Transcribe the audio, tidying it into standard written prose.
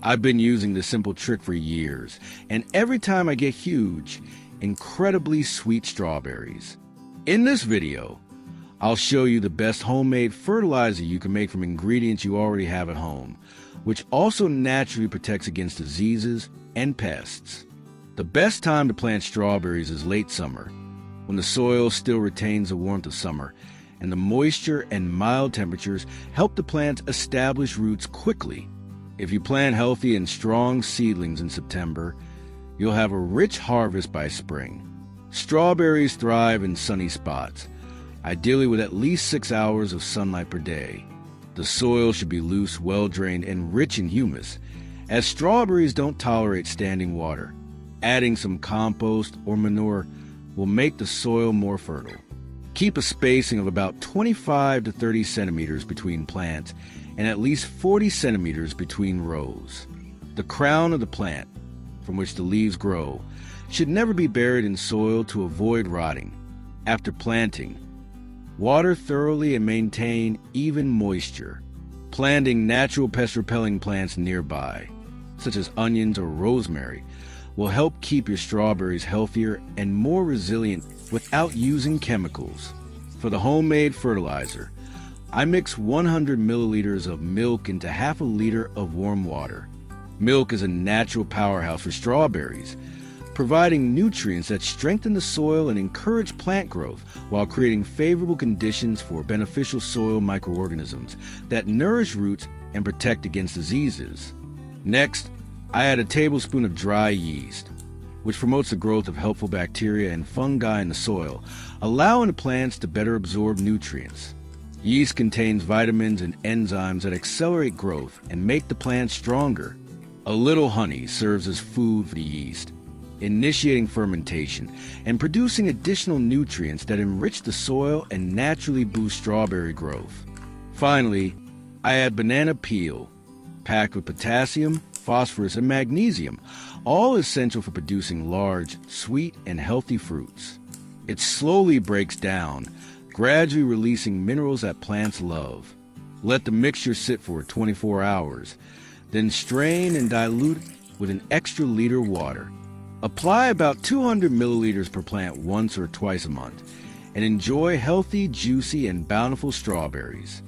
I've been using this simple trick for years, and every time I get huge, incredibly sweet strawberries. In this video, I'll show you the best homemade fertilizer you can make from ingredients you already have at home, which also naturally protects against diseases and pests. The best time to plant strawberries is late summer, when the soil still retains the warmth of summer, and the moisture and mild temperatures help the plants establish roots quickly. If you plant healthy and strong seedlings in September, you'll have a rich harvest by spring. Strawberries thrive in sunny spots, ideally with at least 6 hours of sunlight per day. The soil should be loose, well-drained, and rich in humus, as strawberries don't tolerate standing water. Adding some compost or manure will make the soil more fertile. Keep a spacing of about 25 to 30 centimeters between plants and at least 40 centimeters between rows. The crown of the plant, from which the leaves grow, should never be buried in soil to avoid rotting. After planting, water thoroughly and maintain even moisture. Planting natural pest-repelling plants nearby, such as onions or rosemary, will help keep your strawberries healthier and more resilient without using chemicals. For the homemade fertilizer, I mix 100 milliliters of milk into half a liter of warm water. Milk is a natural powerhouse for strawberries, providing nutrients that strengthen the soil and encourage plant growth while creating favorable conditions for beneficial soil microorganisms that nourish roots and protect against diseases. Next, I add a tablespoon of dry yeast, which promotes the growth of helpful bacteria and fungi in the soil, allowing the plants to better absorb nutrients. Yeast contains vitamins and enzymes that accelerate growth and make the plant stronger. A little honey serves as food for the yeast, initiating fermentation and producing additional nutrients that enrich the soil and naturally boost strawberry growth. Finally, I add banana peel, packed with potassium, phosphorus, and magnesium, all essential for producing large, sweet, and healthy fruits. It slowly breaks down, gradually releasing minerals that plants love. Let the mixture sit for 24 hours, then strain and dilute with an extra liter water. Apply about 200 milliliters per plant once or twice a month, and enjoy healthy, juicy, and bountiful strawberries.